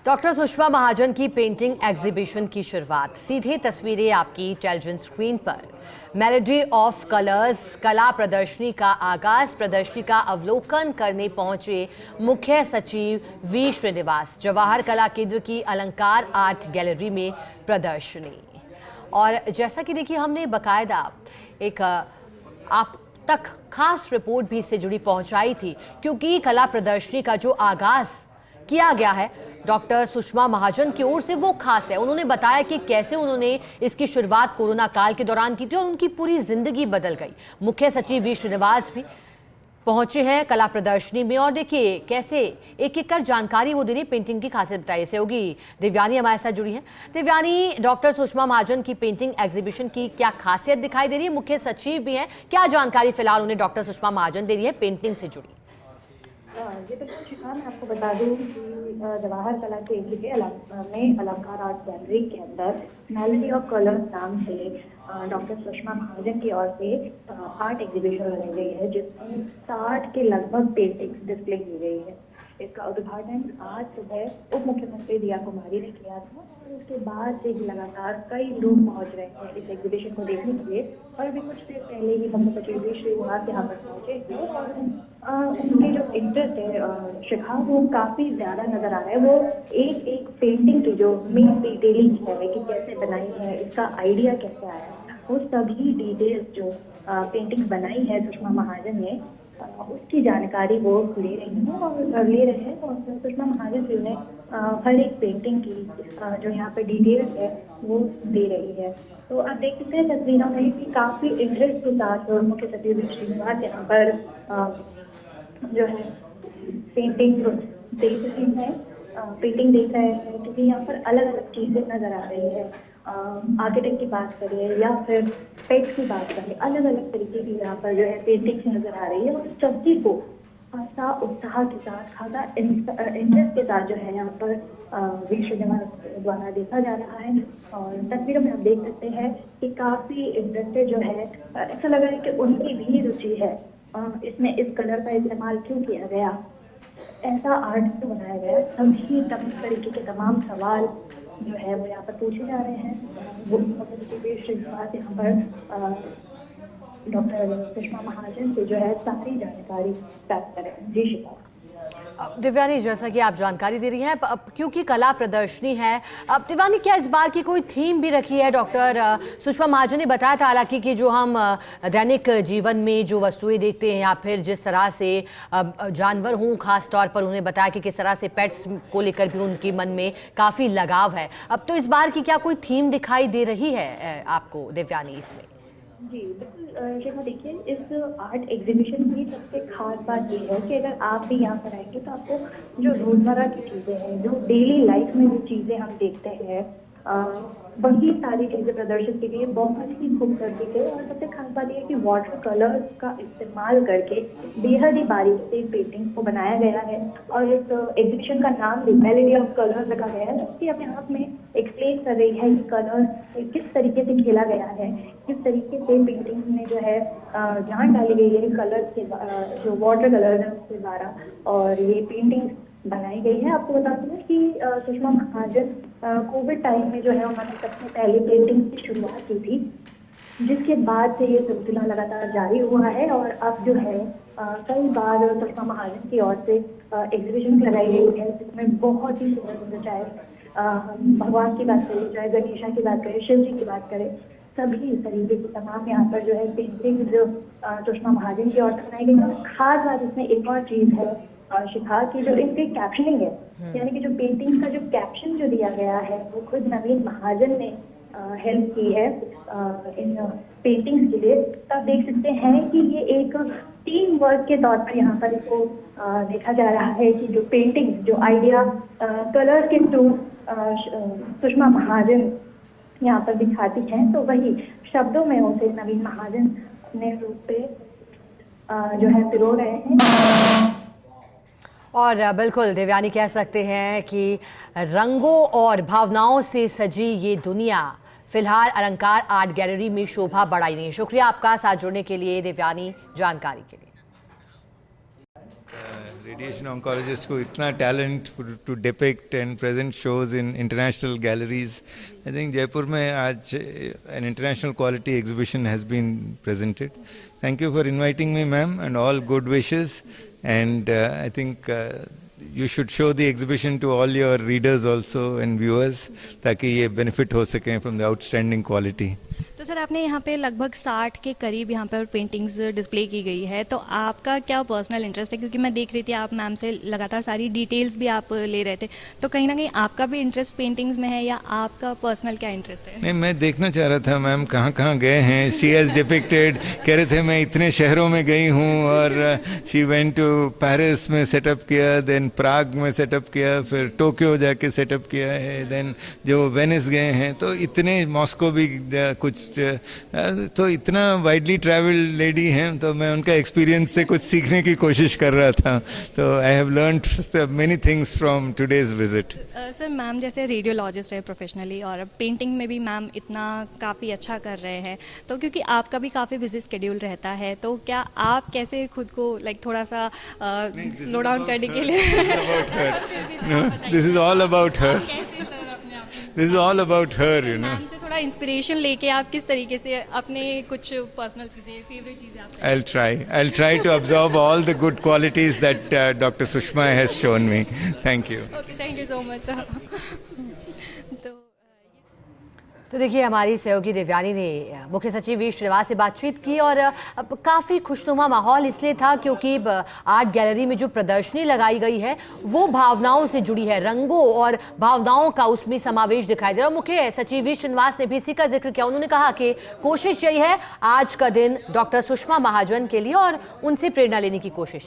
Doctor Sushma महाजन की painting exhibition की शुरुआत। सीधे तस्वीरें आपकी टेलीविजन स्क्रीन पर। मेलोडी ऑफ कलर्स कला प्रदर्शनी का आगाज। प्रदर्शनी का अवलोकन करने पहुंचे मुख्य सचिव वी श्रीनिवास। जवाहर कला केंद्र की अलंकार आर्ट गैलरी में प्रदर्शनी। और जैसा कि देखिए, हमने बाकायदा एक आप तक खास रिपोर्ट भी इससे जुड़ी पहुंचाई थी, क्योंकि कला प्रदर्शनी का जो आगाज किया गया है डॉक्टर सुषमा महाजन की ओर से वो खास है। उन्होंने बताया कि कैसे उन्होंने इसकी शुरुआत कोरोना काल के दौरान की थी और उनकी पूरी जिंदगी बदल गई। मुख्य सचिव वी श्रीनिवास भी पहुंचे हैं कला प्रदर्शनी में और देखिए कैसे एक एक कर जानकारी वो दे रही है। पेंटिंग की खासियत बताइए से होगी। दिव्यानी हमारे साथ जुड़ी है। दिव्यानी, डॉक्टर सुषमा महाजन की पेंटिंग एग्जीबिशन की क्या खासियत दिखाई दे रही है? मुख्य सचिव भी हैं, क्या जानकारी फिलहाल उन्हें डॉक्टर सुषमा महाजन दे रही है पेंटिंग से जुड़ी? जी बिल्कुल शिखा, मैं आपको बता दूं कि जवाहर कला केंद्र के में अलंकार आर्ट गैलरी के अंदर मेलोडी ऑफ कलर्स नाम से डॉक्टर सुषमा महाजन की ओर से आर्ट एग्जीबिशन लगाई गई है, जिसमें 60 के लगभग पेंटिंग्स डिस्प्ले की गई है। इसका उद्घाटन आज सुबह उप मुख्यमंत्री दिया कुमारी ने किया था और उसके बाद से ही लगातार कई लोग पहुंच रहे हैं इस एग्जीबिशन को देखने के लिए। और अभी कुछ देर पहले ही मुख्य सचिव श्रीनिवास यहाँ पर पहुंचे थे और उनके जो इंटरेस्ट है शिखा, वो काफी ज्यादा नजर आ रहा है। वो एक एक पेंटिंग की जो मेन डिटेलिंग है कि कैसे बनाई है, इसका आइडिया कैसे आया, वो सभी डिटेल्स जो पेंटिंग बनाई है सुषमा महाजन ने, उसकी जानकारी वो ले रही है और ले रहे हैं। और सुषमा महाजन जी ने हर एक पेंटिंग की जो यहाँ पर डिटेल्स है वो दे रही है। तो आप देख सकते हैं तस्वीरों में कि काफी इंटरेस्ट के साथ मुख्य सचिव श्रीनिवास यहाँ पर जो है पेंटिंग देख रहे हैं, क्योंकि यहाँ पर अलग अलग चीजें नजर आ रही है। आर्किटेक्ट की बात करें या फिर पेट्स की बात करें, अलग अलग तरीके की यहाँ पर जो है पेंटिंग्स नजर आ रही है। और सभी को खासा उत्साह के साथ, खासा इंटरेस्ट के साथ जो है यहाँ पर वी श्रीनिवास द्वारा देखा जा रहा है। और तस्वीरों में हम देख सकते हैं कि काफी इंटरेस्टेड जो है, ऐसा लग रहा है कि उनकी भी रुचि है इसमें इस कलर का इस्तेमाल क्यों किया गया, ऐसा आर्ट क्यों बनाया गया। सभी तरीके के तमाम सवाल जो है वो यहाँ पर पूछे जा रहे हैं। वो श्रीनिवास यहाँ पर डॉक्टर सुषमा महाजन से जो है सारी जानकारी प्राप्त करें। जी शिखा। दिव्यानी, जैसा कि आप जानकारी दे रही हैं, क्योंकि कला प्रदर्शनी है, अब दिव्यानी क्या इस बार की कोई थीम भी रखी है? डॉक्टर सुषमा महाजन ने बताया था हालांकि कि जो हम दैनिक जीवन में जो वस्तुएं देखते हैं या फिर जिस तरह से जानवर हों, खास तौर पर उन्होंने बताया कि किस तरह से पेट्स को लेकर भी उनके मन में काफ़ी लगाव है। अब तो इस बार की क्या कोई थीम दिखाई दे रही है आपको दिव्यानी इसमें? जी बिल्कुल शिखा, देखिए इस आर्ट एग्जीबिशन की सबसे खास बात ये है कि अगर आप भी यहाँ पर आएंगे तो आपको जो रोजमर्रा की चीजें हैं, जो डेली लाइफ में जो चीजें हम देखते हैं, वही सारी चीजें प्रदर्शित की गई है बहुत ही खूबसूरती से। और सबसे खास बात यह है कि वाटर कलर्स का इस्तेमाल करके बेहद ही बारीक से पेंटिंग को बनाया गया है। और इस एग्जीबिशन का नाम भी मेलोडी ऑफ कलर्स रखा गया है, जिसकी अपने आप में एक्सप्लेन कर रही है कि कलर्स किस तरीके से खेला गया है, किस तरीके से पेंटिंग में जो है जान डाली गई है कलर्स के जो वाटर कलर्स है उसके द्वारा, और ये पेंटिंग बनाई गई है। आपको बता दूं कि सुषमा महाजन कोविड टाइम में जो है उन्होंने सबसे पहले पेंटिंग की शुरुआत की थी, जिसके बाद से ये सिलसिला लगातार जारी हुआ है। और अब जो है कई बार सुषमा महाजन की ओर से एग्जीबिशन लगाई गई है, जिसमें बहुत ही सुंदर सुंदर, चाहे भगवान की बात करें, चाहे गणेशा की बात करें, शिव जी की बात करें, सभी तरीके की तमाम यहाँ पर जो है पेंटिंग सुषमा महाजन की ओर से बनाई गई है। खास बात इसमें एक और चीज है शिखा, की जो इनकी कैप्शनिंग है, यानी कि जो पेंटिंग का जो कैप्शन जो दिया गया है वो खुद नवीन महाजन ने हेल्प की है इन पेंटिंग्स के लिए। तो आप देख सकते हैं कि ये एक टीम वर्क के तौर पर यहाँ पर इसको देखा जा रहा है कि जो पेंटिंग, जो आइडिया कलर के थ्रू सुषमा महाजन यहाँ पर दिखाती हैं, तो वही शब्दों में उसे नवीन महाजन अपने रूप पे जो है पिरो रहे हैं। और बिल्कुल दिव्यानी, कह सकते हैं कि रंगों और भावनाओं से सजी ये दुनिया फिलहाल अलंकार आर्ट गैलरी में शोभा बढ़ाई रही है। शुक्रिया आपका साथ जुड़ने के लिए दिव्यानी, जानकारी के लिए। रेडिएशन ऑन्कोलॉजिस्ट को इतना talent to depict and present shows in international galleries. I think Jaipur में आज an international quality exhibition has been presented. Thank you for inviting me ma'am and all good wishes. And I think you should show the exhibition to all your readers also and viewers ताकि ये benefit हो सकें from the outstanding quality. तो sir आपने यहाँ पे लगभग 60 के करीब यहाँ पर पेंटिंग्स डिस्प्ले की गई है, तो आपका क्या पर्सनल इंटरेस्ट है? क्योंकि मैं देख रही थी आप मैम से लगातार सारी डिटेल्स भी आप ले रहे थे, तो कहीं ना कहीं आपका भी इंटरेस्ट पेंटिंग्स में है या आपका पर्सनल क्या इंटरेस्ट है? नहीं, मैं देखना चाह रहा था मैम कहाँ कहाँ गए हैं. शी हैज़ डिपिक्टेड, कह रहे थे मैं इतने शहरों में गई हूँ, और शी वेंट टू पेरिस में सेटअप किया, देन प्राग में सेटअप किया, फिर टोक्यो जाके सेटअप किया है, देन जो वेनिस गए हैं, तो इतने मॉस्को भी कुछ, तो इतना वाइडली ट्रैवल्ड लेडी हैं, तो मैं उनका एक्सपीरियंस से कुछ सीखने की कोशिश कर रहा था. तो I have learned many things from today's visit. Sir ma'am जैसे रेडियोलॉजिस्ट है प्रोफेशनली, और पेंटिंग में भी मैम इतना काफ़ी अच्छा कर रहे हैं, तो क्योंकि आपका भी काफ़ी बिजी स्केड्यूल रहता है, तो क्या आप कैसे खुद को थोड़ा सा स्लो डाउन करने के लिए this is all about her. This is all about her, you know. Ma'am से थोड़ा इंस्पिरेशन लेके आप किस तरीके से अपने कुछ पर्सनल चीज़ें, फेवरेट चीज़ें आप? I'll try to absorb all the good qualities that Dr. Sushma has shown me. Thank you. Okay, thank you so much, sir. तो देखिए, हमारी सहयोगी देवयानी ने मुख्य सचिव वी श्रीनिवास से बातचीत की, और काफ़ी खुशनुमा माहौल इसलिए था क्योंकि आर्ट गैलरी में जो प्रदर्शनी लगाई गई है वो भावनाओं से जुड़ी है, रंगों और भावनाओं का उसमें समावेश दिखाई दे रहा है. मुख्य सचिव वी श्रीनिवास ने भी इसी का जिक्र किया. उन्होंने कहा कि कोशिश यही है आज का दिन डॉक्टर सुषमा महाजन के लिए, और उनसे प्रेरणा लेने की कोशिश.